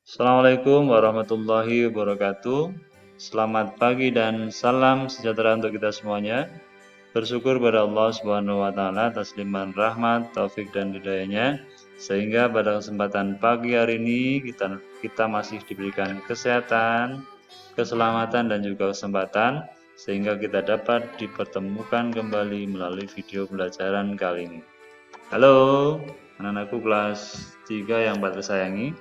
Assalamualaikum warahmatullahi wabarakatuh. Selamat pagi dan salam sejahtera untuk kita semuanya. Bersyukur pada Allah Subhanahu wa taala atas limpahan rahmat, taufik dan hidayahnya sehingga pada kesempatan pagi hari ini kita masih diberikan kesehatan, keselamatan dan juga kesempatan sehingga kita dapat dipertemukan kembali melalui video pembelajaran kali ini. Halo, anak-anakku kelas 3 yang Pak sayangi.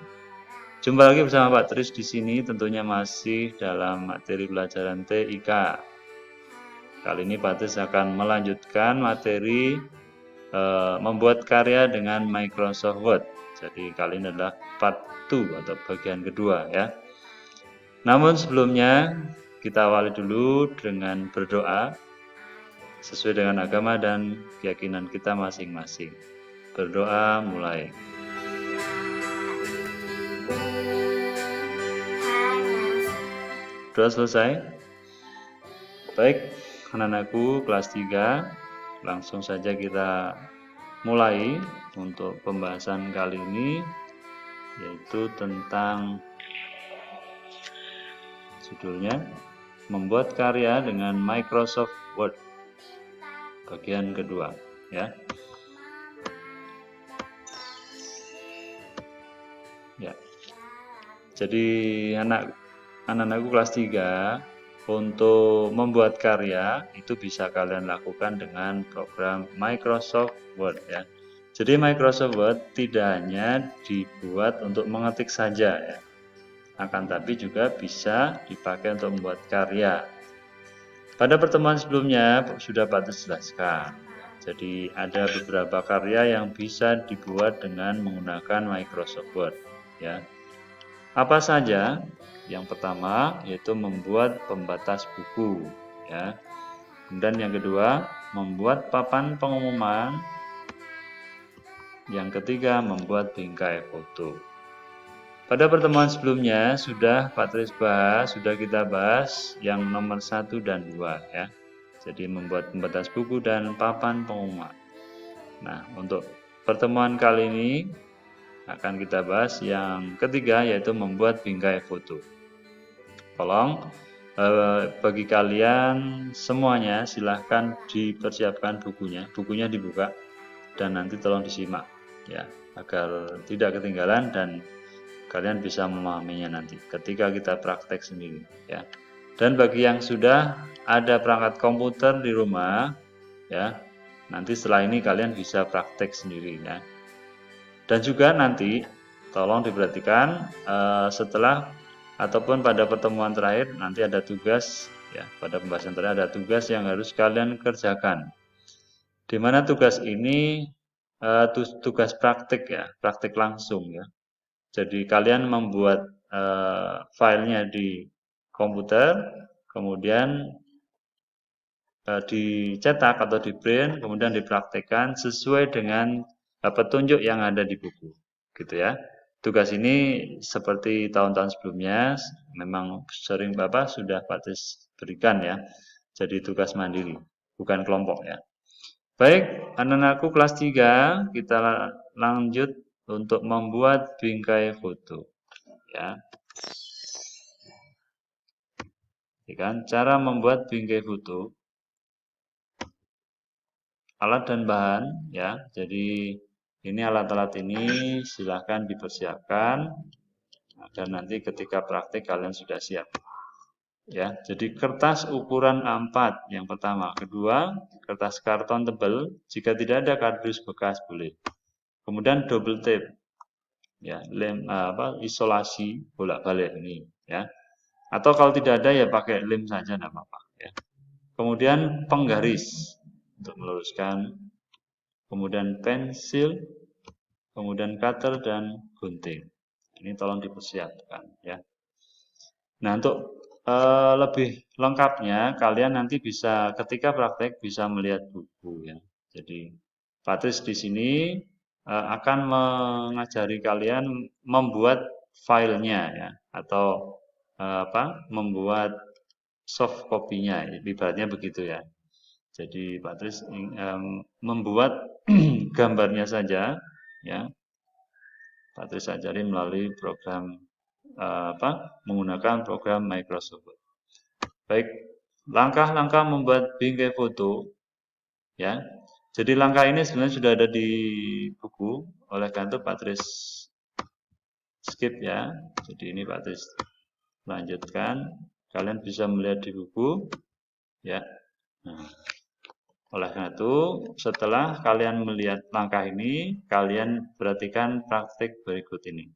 Jumpa lagi bersama Pak Tris di sini, tentunya masih dalam materi pelajaran TIK. Kali ini Pak Tris akan melanjutkan materi membuat karya dengan Microsoft Word. Jadi kali ini adalah part 2 atau bagian kedua ya. Namun sebelumnya kita awali dulu dengan berdoa sesuai dengan agama dan keyakinan kita masing-masing. Berdoa mulai. Doa selesai? Baik, anak-anakku kelas 3, langsung saja kita mulai untuk pembahasan kali ini, yaitu tentang judulnya membuat karya dengan Microsoft Word bagian kedua ya. Ya. Jadi anak-anakku kelas 3 untuk membuat karya itu bisa kalian lakukan dengan program Microsoft Word ya. Jadi Microsoft Word tidak hanya dibuat untuk mengetik saja ya, akan tapi juga bisa dipakai untuk membuat karya. Pada pertemuan sebelumnya sudah Pak jelaskan. Jadi ada beberapa karya yang bisa dibuat dengan menggunakan Microsoft Word ya. Apa saja? Yang pertama yaitu membuat pembatas buku ya. Kemudian yang kedua, membuat papan pengumuman. Yang ketiga, membuat bingkai foto. Pada pertemuan sebelumnya sudah Pak Tris bahas, sudah kita bahas yang nomor 1 dan 2 ya. Jadi membuat pembatas buku dan papan pengumuman. Nah, untuk pertemuan kali ini akan kita bahas yang ketiga yaitu membuat bingkai foto. Tolong bagi kalian semuanya silahkan dipersiapkan bukunya dibuka dan nanti tolong disimak ya agar tidak ketinggalan dan kalian bisa memahaminya nanti ketika kita praktek sendiri ya. Dan bagi yang sudah ada perangkat komputer di rumah ya, nanti setelah ini kalian bisa praktek sendiri ya. Dan juga nanti tolong diperhatikan setelah ataupun pada pertemuan terakhir nanti ada tugas ya, pada pembahasan terakhir ada tugas yang harus kalian kerjakan. Di mana tugas ini tugas praktik ya, praktik langsung ya. Jadi kalian membuat filenya di komputer, kemudian dicetak atau di print, kemudian dipraktekkan sesuai dengan petunjuk yang ada di buku, gitu ya. Tugas ini seperti tahun-tahun sebelumnya, memang sering Bapak sudah Pak Tis berikan ya. Jadi tugas mandiri, bukan kelompok ya. Baik, anak-anakku kelas 3, kita lanjut untuk membuat bingkai foto. Ya. Cara membuat bingkai foto. Alat dan bahan ya. Jadi ini alat-alat ini silahkan dipersiapkan agar nanti ketika praktik kalian sudah siap. Ya, jadi kertas ukuran A4 yang pertama, kedua kertas karton tebal, jika tidak ada kardus bekas boleh. Kemudian double tape, ya, lem isolasi bolak-balik ini, ya. Atau kalau tidak ada ya pakai lem saja tidak apa-apa. Ya. Kemudian penggaris untuk meluruskan, kemudian pensil, kemudian cutter dan gunting. Ini tolong dipersiapkan, ya. Nah, untuk lebih lengkapnya kalian nanti bisa ketika praktek bisa melihat buku ya. Jadi Patris di sini akan mengajari kalian membuat filenya ya atau membuat soft copy-nya ibaratnya begitu ya. Jadi Patris membuat gambarnya saja ya. Patris ajari melalui program menggunakan program Microsoft Word. Baik, langkah-langkah membuat bingkai foto, ya. Jadi langkah ini sebenarnya sudah ada di buku, oleh karena itu Pak Tris skip ya. Jadi ini Pak Tris lanjutkan. Kalian bisa melihat di buku, ya. Nah, oleh karena itu, setelah kalian melihat langkah ini, kalian perhatikan praktik berikut ini.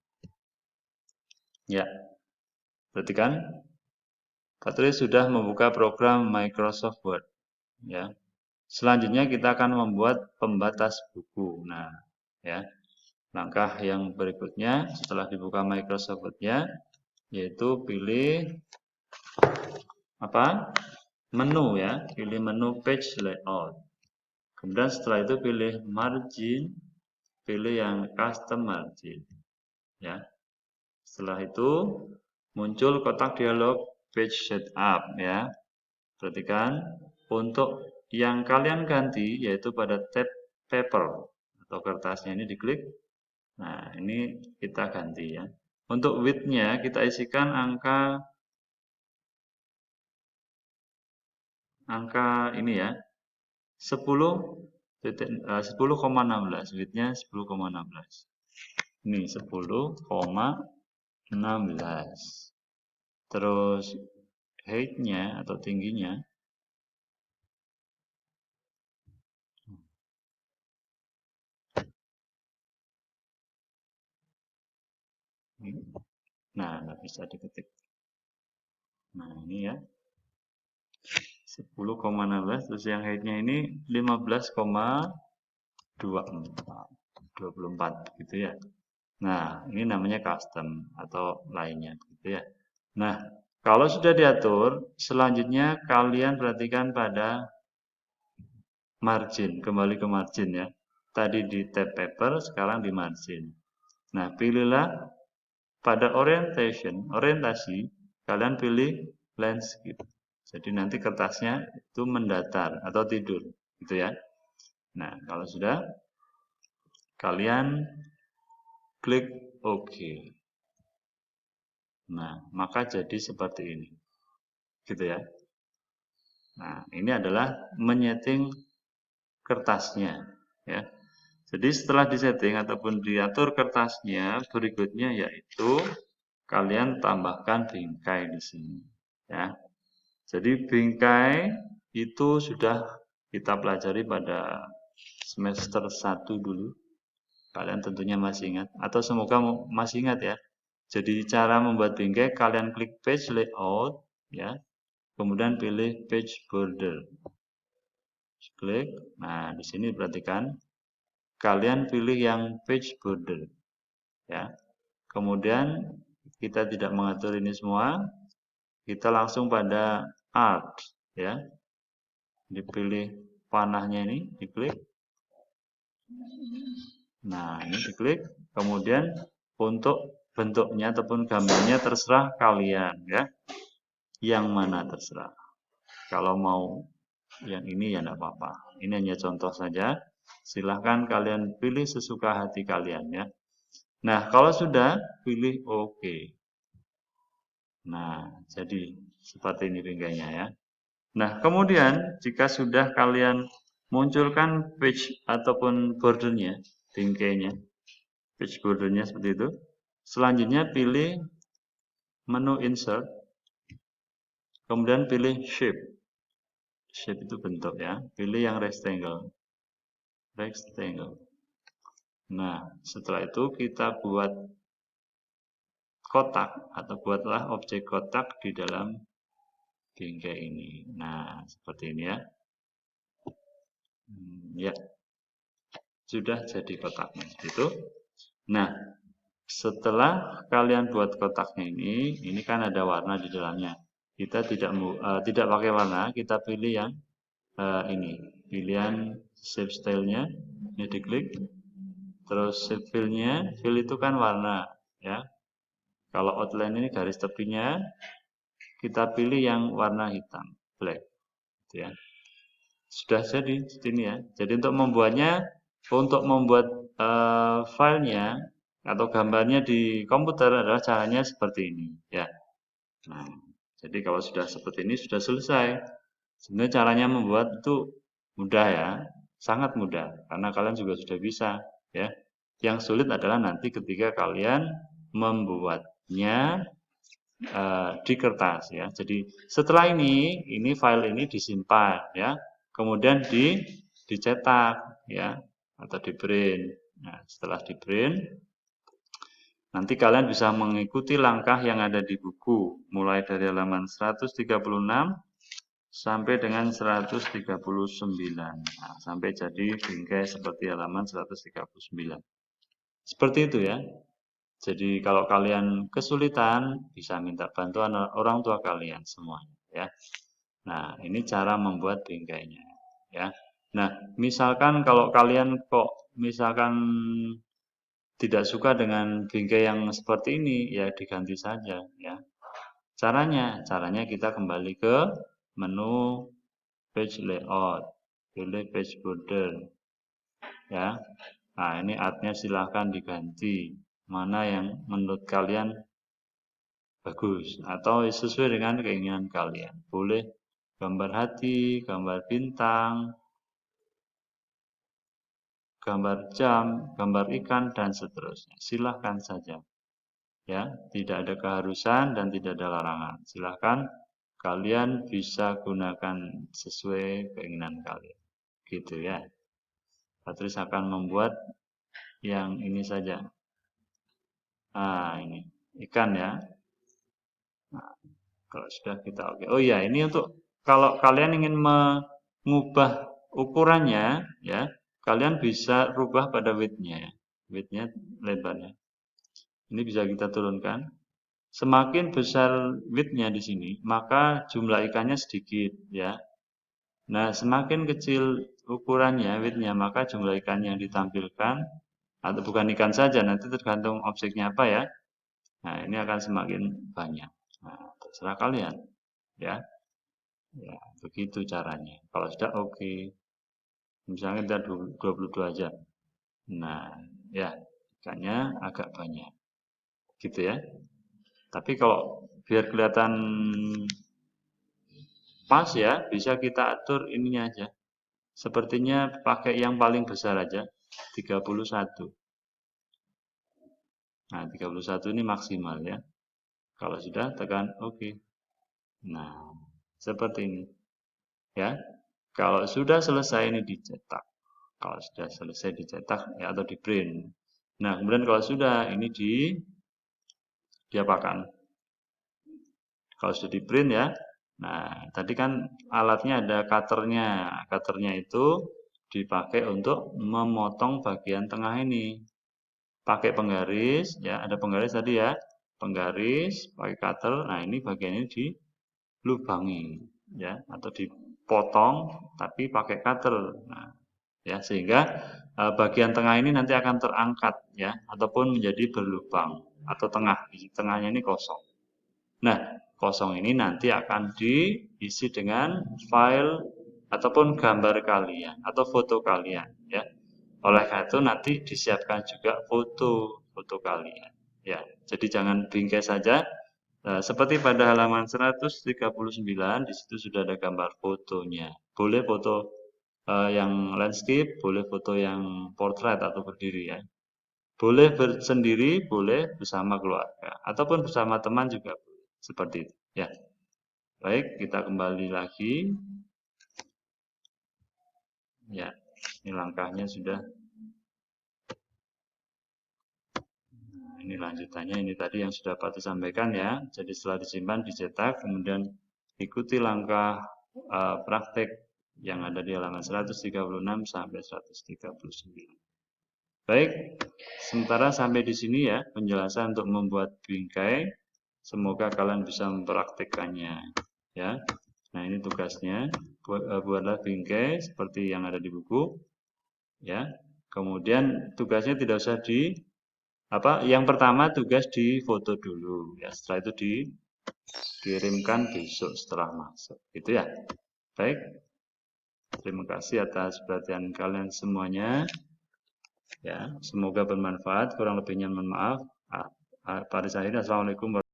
Ya, perhatikan. Pak Tris sudah membuka program Microsoft Word. Ya. Selanjutnya kita akan membuat pembatas buku. Nah, ya. Langkah yang berikutnya setelah dibuka Microsoft Word-nya yaitu pilih apa? Menu ya, pilih menu page layout. Kemudian setelah itu pilih margin, pilih yang custom margin. Ya. Setelah itu muncul kotak dialog page setup ya. Perhatikan untuk yang kalian ganti yaitu pada tab paper atau kertasnya ini diklik. Nah, ini kita ganti ya. Untuk width-nya kita isikan angka ini ya. 10,16 width-nya 10,16. Ini 10,16. Terus height-nya atau tingginya nah, nggak bisa diketik. Nah, ini ya. 10,16 terus yang height-nya ini 15,24 gitu ya. Nah, ini namanya custom atau lainnya gitu ya. Nah, kalau sudah diatur, selanjutnya kalian perhatikan pada margin, kembali ke margin ya. Tadi di tab paper, sekarang di margin. Nah, pilihlah pada orientasi, kalian pilih landscape. Jadi nanti kertasnya itu mendatar atau tidur, gitu ya. Nah, kalau sudah, kalian klik OK. Nah, maka jadi seperti ini, gitu ya. Nah, ini adalah menyeting kertasnya, ya. Jadi setelah disetting ataupun diatur kertasnya, berikutnya yaitu kalian tambahkan bingkai di sini, ya. Jadi bingkai itu sudah kita pelajari pada semester 1 dulu. Kalian tentunya masih ingat atau semoga masih ingat ya. Jadi cara membuat bingkai kalian klik page layout ya. Kemudian pilih page border. Klik. Nah, di sini perhatikan kalian pilih yang page border ya. Kemudian kita tidak mengatur ini semua. Kita langsung pada art ya. Dipilih panahnya ini, diklik. Nah, ini diklik. Kemudian untuk bentuknya ataupun gambarnya terserah kalian ya. Yang mana terserah. Kalau mau yang ini ya tidak apa-apa. Ini hanya contoh saja. Silahkan kalian pilih sesuka hati kalian ya. Nah, kalau sudah pilih OK. Nah, jadi seperti ini bingkainya ya. Nah, kemudian jika sudah kalian munculkan page ataupun bordernya, bingkainya, page bordernya seperti itu. Selanjutnya pilih menu insert, kemudian pilih shape. Shape itu bentuk ya. Pilih yang rectangle. Rectangle. Nah, setelah itu kita buat kotak atau buatlah objek kotak di dalam bingkai ini. Nah, seperti ini ya. Ya, sudah jadi kotaknya. Itu. Nah, setelah kalian buat kotaknya ini kan ada warna di dalamnya. Kita tidak pakai warna, kita pilih yang ini. Pilihan shape style-nya, ini diklik. Terus shape fill-nya, fill itu kan warna, ya. Kalau outline ini garis tepinya, kita pilih yang warna hitam, black, gitu ya. Sudah jadi ini ya. Jadi untuk membuat filenya atau gambarnya di komputer adalah caranya seperti ini ya. Nah, jadi kalau sudah seperti ini sudah selesai. Sebenarnya caranya membuat itu mudah ya, sangat mudah karena kalian juga sudah bisa ya. Yang sulit adalah nanti ketika kalian membuatnya di kertas ya. Jadi setelah ini file ini disimpan ya, kemudian dicetak ya atau di print. Nah, setelah di print nanti kalian bisa mengikuti langkah yang ada di buku mulai dari halaman 136 sampai dengan 139. Nah, sampai jadi bingkai seperti halaman 139. Seperti itu ya. Jadi kalau kalian kesulitan bisa minta bantuan orang tua kalian semuanya ya. Nah, ini cara membuat bingkainya ya. Nah, misalkan kalau kalian kok misalkan tidak suka dengan bingkai yang seperti ini, ya diganti saja ya. Caranya kita kembali ke menu page layout, pilih page border ya. Nah, ini artnya silahkan diganti mana yang menurut kalian bagus atau sesuai dengan keinginan kalian. Boleh gambar hati, gambar bintang, gambar jam, gambar ikan dan seterusnya. Silahkan saja. Ya, tidak ada keharusan dan tidak ada larangan. Silahkan kalian bisa gunakan sesuai keinginan kalian. Gitu ya. Patris akan membuat yang ini saja. Nah, ini ikan ya. Nah, kalau sudah kita oke. Oh iya, ini untuk kalau kalian ingin mengubah ukurannya ya, kalian bisa rubah pada width-nya ya. Width-nya lebarnya. Ini bisa kita turunkan. Semakin besar width-nya di sini, maka jumlah ikannya sedikit ya. Nah, semakin kecil ukurannya, width-nya, maka jumlah ikan yang ditampilkan atau bukan ikan saja, nanti tergantung objeknya apa ya. Nah, ini akan semakin banyak. Nah, terserah kalian ya. Ya, begitu caranya. Kalau sudah oke. Misalnya kita 22 aja. Nah, ya, ikannya agak banyak. Gitu ya. Tapi kalau biar kelihatan pas ya, bisa kita atur ininya aja. Sepertinya pakai yang paling besar aja, 31. Nah, 31 ini maksimal ya. Kalau sudah tekan oke. Nah, seperti ini ya. Kalau sudah selesai ini dicetak. Kalau sudah selesai dicetak ya atau di print. Nah, kemudian kalau sudah ini diapakan? Kalau sudah di print ya. Nah, tadi kan alatnya ada cutternya. Cutternya itu dipakai untuk memotong bagian tengah ini. Pakai penggaris, ya ada penggaris tadi ya. Penggaris, pakai cutter. Nah, ini bagian ini dilubangi ya atau dipotong tapi pakai cutter. Nah, ya sehingga bagian tengah ini nanti akan terangkat ya ataupun menjadi berlubang atau tengah. Di tengahnya ini kosong. Nah, kosong ini nanti akan diisi dengan file ataupun gambar kalian atau foto kalian ya. Oleh karena itu nanti disiapkan juga foto kalian ya. Jadi jangan bingkai saja. Seperti pada halaman 139 di situ sudah ada gambar fotonya. Boleh foto yang landscape, boleh foto yang portrait atau berdiri ya. Boleh bersendiri, boleh bersama keluarga ataupun bersama teman juga boleh. Seperti itu ya. Baik, kita kembali lagi. Ya, ini langkahnya sudah. Nah, ini lanjutannya, ini tadi yang sudah Pak sampaikan ya. Jadi setelah disimpan, dicetak, kemudian ikuti langkah praktek yang ada di halaman 136 sampai 139. Baik, sementara sampai di sini ya penjelasan untuk membuat bingkai. Semoga kalian bisa mempraktikkannya ya. Nah, ini tugasnya. Buatlah bingkai seperti yang ada di buku ya. Kemudian tugasnya tidak usah yang pertama tugas di foto dulu ya. Setelah itu dikirimkan besok setelah masuk. Gitu ya. Baik. Terima kasih atas perhatian kalian semuanya. Ya, semoga bermanfaat. Kurang lebihnya mohon maaf. Pak Aris akhiri, Assalamualaikum warahmatullahi wabarakatuh.